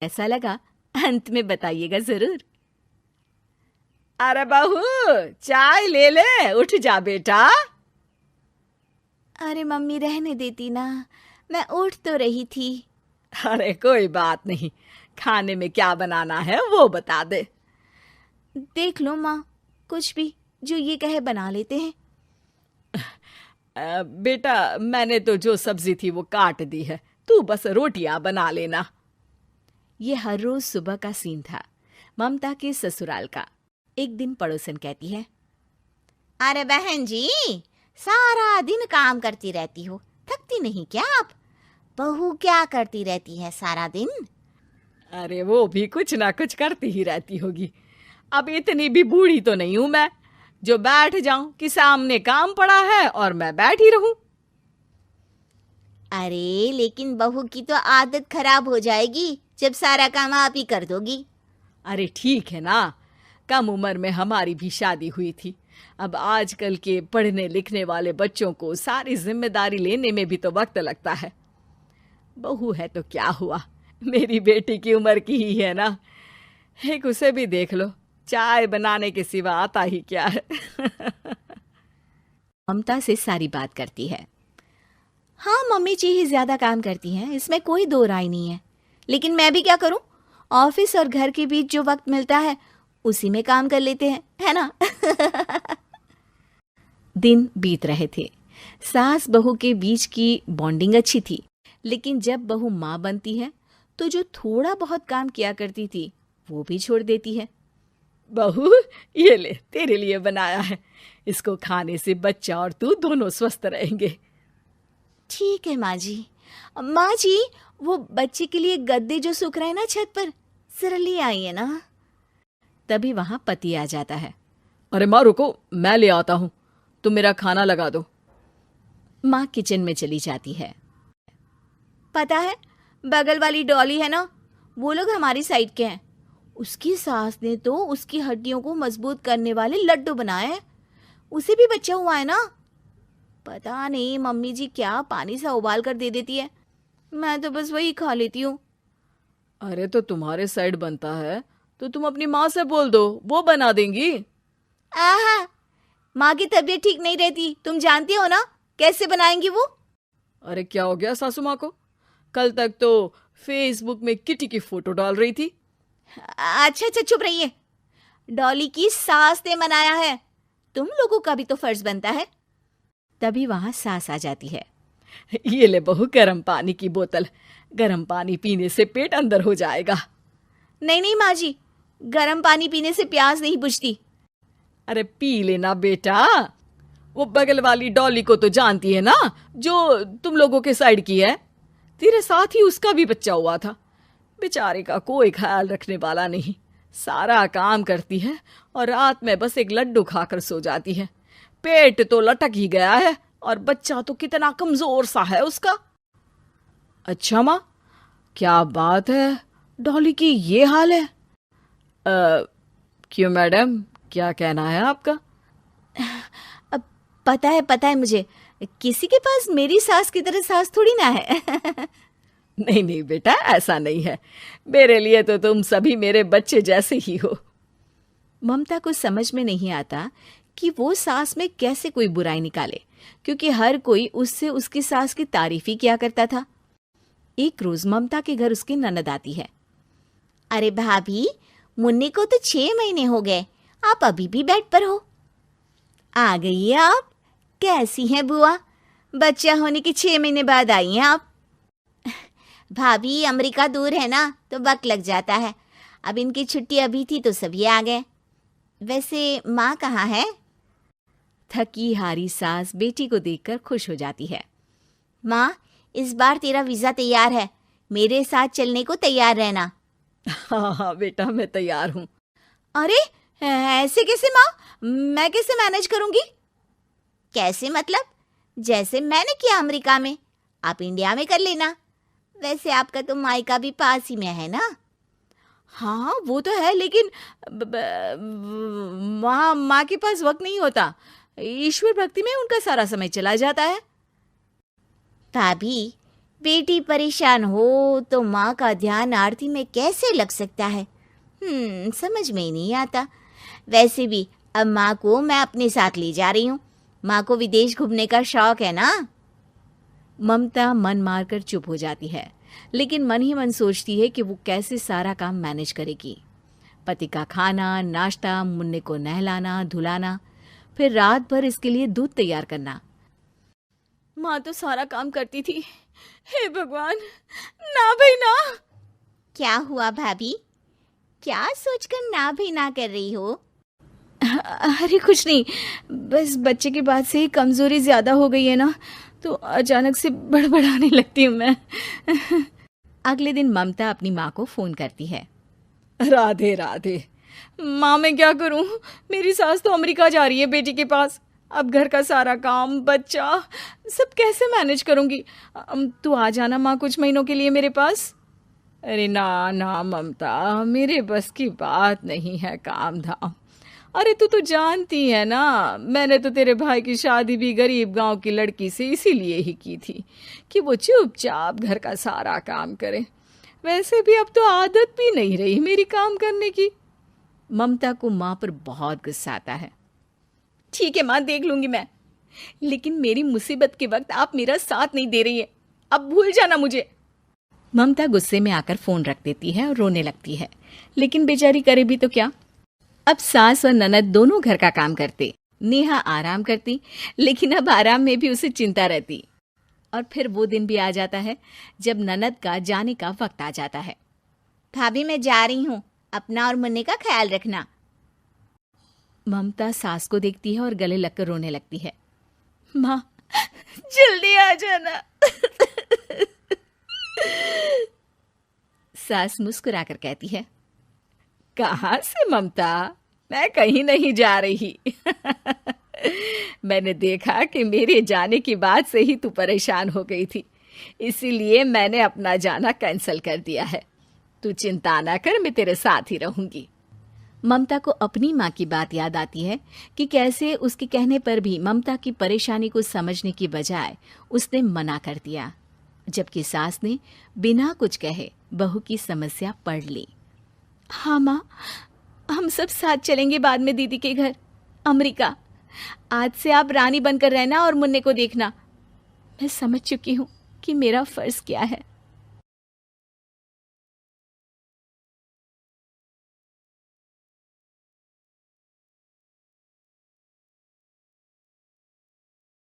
ऐसा लगा अंत में बताइएगा जरूर। अरे बहू, चाय ले ले, उठ जा बेटा। अरे मम्मी रहने देती ना, मैं उठ तो रही थी। अरे कोई बात नहीं, खाने में क्या बनाना है वो बता दे। देख लो माँ, कुछ भी जो ये कहे बना लेते हैं। बेटा, मैंने तो जो सब्जी थी वो काट दी है, तू बस रोटियां बना लेना। ये हर रोज सुबह का सीन था ममता के ससुराल का। एक दिन पड़ोसन कहती है, अरे बहन जी, सारा दिन काम करती रहती हो, थकती नहीं क्या आप? बहू क्या करती रहती है सारा दिन? अरे वो भी कुछ ना कुछ करती ही रहती होगी। अब इतनी भी बूढ़ी तो नहीं हूं मैं जो बैठ जाऊं कि सामने काम पड़ा है और मैं बैठ ही रहूं। अरे लेकिन बहू की तो आदत खराब हो जाएगी जब सारा काम आप ही कर दोगी। अरे ठीक है ना, कम उम्र में हमारी भी शादी हुई थी। अब आजकल के पढ़ने लिखने वाले बच्चों को सारी जिम्मेदारी लेने में भी तो वक्त लगता है। बहू है तो क्या हुआ, मेरी बेटी की उम्र की ही है ना। एक उसे भी देख लो, चाय बनाने के सिवा आता ही क्या है। ममता से सारी बात करती है। हाँ, मम्मी जी ही ज्यादा काम करती हैं, इसमें कोई दो राय नहीं है। लेकिन मैं भी क्या करूं, ऑफिस और घर के बीच जो वक्त मिलता है उसी में काम कर लेते हैं, है ना। दिन बीत रहे थे। सास बहू के बीच की बॉन्डिंग अच्छी थी, लेकिन जब बहू माँ बनती है तो जो थोड़ा बहुत काम किया करती थी वो भी छोड़ देती है। बहू, ये ले, तेरे लिए बनाया है। इसको खाने से बच्चा और तू दोनों स्वस्थ रहेंगे। ठीक है माँ जी। माँ जी, वो बच्चे के लिए गद्दे जो सूख रहे हैं ना छत पर, जरा ले आइए ना। तभी वहां पति आ जाता है। अरे माँ रुको, मैं ले आता हूँ, तुम मेरा खाना लगा दो। माँ किचन में चली जाती है। पता है, बगल वाली डॉली है ना, वो लोग हमारी साइड के हैं। उसकी सास ने तो उसकी हड्डियों को मजबूत करने वाले लड्डू बनाए हैं। उसे भी बच्चा हुआ है ना। पता नहीं मम्मी जी क्या पानी सा उबाल कर दे देती है, मैं तो बस वही खा लेती हूँ। अरे तो तुम्हारे साइड बनता है तो तुम अपनी माँ से बोल दो, वो बना देंगी। आहा, माँ की तबीयत ठीक नहीं रहती, तुम जानती हो ना, कैसे बनाएंगी वो। अरे क्या हो गया सासू माँ को? कल तक तो फेसबुक में किटी की फोटो डाल रही थी। अच्छा अच्छा, चुप रहिए। डॉली की सास ने मनाया है, तुम लोगों का भी तो फर्ज बनता है। तभी वहां सास आ जाती है। ये ले बहू, गर्म पानी की बोतल, गर्म पानी पीने से पेट अंदर हो जाएगा। नहीं नहीं माँ जी, गर्म पानी पीने से प्यास नहीं बुझती। अरे पी लेना बेटा। वो बगल वाली डॉली को तो जानती है ना, जो तुम लोगों के साइड की है। तेरे साथ ही उसका भी बच्चा हुआ था। बेचारे का कोई ख्याल रखने वाला नहीं, सारा काम करती है और रात में बस एक लड्डू खाकर सो जाती है। पेट तो लटक ही गया है और बच्चा तो कितना कमजोर सा है उसका। अच्छा माँ, क्या बात है, डॉली की ये हाल है? क्यों मैडम, क्या कहना है आपका? अब पता है मुझे, किसी के पास मेरी सास की तरह सास थोड़ी ना है। नहीं नहीं बेटा, ऐसा नहीं है। मेरे लिए तो तुम सभी मेरे बच्चे जैसे ही हो। ममता को समझ में नहीं आता कि वो सास में कैसे कोई बुराई निकाले, क्योंकि हर कोई उससे उसकी सास की तारीफ ही किया करता था। एक रोज ममता के घर उसकी ननद आती है। अरे भाभी, मुन्नी को तो 6 महीने हो गए, आप अभी भी बेड पर हो। आ गई है आप। कैसी हैं बुआ? बच्चा होने के 6 महीने बाद आई हैं आप। भाभी, अमेरिका दूर है ना, तो वक्त लग जाता है। अब इनकी छुट्टी अभी थी तो सभी आ गए। वैसे माँ कहाँ है? थकी हारी सास बेटी को देखकर खुश हो जाती है। माँ, इस बार तेरा वीजा तैयार है, मेरे साथ चलने को तैयार रहना। हाँ हाँ बेटा, मैं तैयार हूँ। अरे ऐसे कैसे माँ, मैं कैसे मैनेज करूंगी? कैसे मतलब? जैसे मैंने किया अमेरिका में, आप इंडिया में कर लेना। वैसे आपका तो मायका भी पास ही में है ना। हाँ वो तो है, लेकिन वहाँ माँ के पास वक्त नहीं होता। ईश्वर भक्ति में उनका सारा समय चला जाता है। भाभी, बेटी परेशान हो तो माँ का ध्यान आरती में कैसे लग सकता है? समझ में ही नहीं आता। वैसे भी अब माँ को मैं अपने साथ ले जा रही हूँ। माँ को विदेश घूमने का शौक है ना। ममता मन मारकर चुप हो जाती है, लेकिन मन ही मन सोचती है कि वो कैसे सारा काम मैनेज करेगी। पति का खाना, नाश्ता, मुन्ने को नहलाना, धुलाना, फिर रात भर इसके लिए दूध तैयार करना। माँ तो सारा काम करती थी। हे भगवान, ना भाई ना। क्या हुआ भाभी? क्या सोचकर ना भी ना कर रही हो? अरे कुछ नहीं, बस बच्चे के बाद से ही कमजोरी ज्यादा हो गई है ना, तो अचानक से बड़बड़ाने लगती हूँ मैं। अगले दिन ममता अपनी माँ को फोन करती है। राधे राधे। माँ मैं क्या करूं, मेरी सास तो अमेरिका जा रही है बेटी के पास। अब घर का सारा काम, बच्चा, सब कैसे मैनेज करूंगी। तू आ जाना माँ कुछ महीनों के लिए मेरे पास। अरे ना ना ममता, मेरे बस की बात नहीं है काम धाम। अरे तू तो जानती है ना, मैंने तो तेरे भाई की शादी भी गरीब गांव की लड़की से इसीलिए ही की थी कि वो चुपचाप घर का सारा काम करे। वैसे भी अब तो आदत भी नहीं रही मेरी काम करने की। ममता को माँ पर बहुत गुस्सा आता है। ठीक है माँ, देख लूंगी मैं, लेकिन मेरी मुसीबत के वक्त आप मेरा साथ नहीं दे रही है, अब भूल जाना मुझे। ममता गुस्से में आकर फोन रख देती है और रोने लगती है, लेकिन बेचारी करे भी तो क्या। अब सास और ननद दोनों घर का काम करते, नेहा आराम करती, लेकिन अब आराम में भी उसे चिंता रहती। और फिर वो दिन भी आ जाता है जब ननद का जाने का वक्त आ जाता है। भाभी मैं जा रही हूँ, अपना और मुन्ने का ख्याल रखना। ममता सास को देखती है और गले लगकर रोने लगती है। माँ जल्दी आ जाना। सास मुस्कुराकर कहती है, कहाँ से ममता, मैं कहीं नहीं जा रही। मैंने देखा कि मेरे जाने की बात से ही तू परेशान हो गई थी, इसीलिए मैंने अपना जाना कैंसिल कर दिया है। तू चिंता ना कर, मैं तेरे साथ ही रहूंगी। ममता को अपनी माँ की बात याद आती है कि कैसे उसके कहने पर भी ममता की परेशानी को समझने की बजाय उसने मना कर दिया, जबकि सास ने बिना कुछ कहे बहू की समस्या पढ़ ली। हाँ माँ, हम सब साथ चलेंगे बाद में दीदी के घर अमेरिका। आज से आप रानी बनकर रहना और मुन्ने को देखना। मैं समझ चुकी हूँ कि मेरा फर्ज क्या है।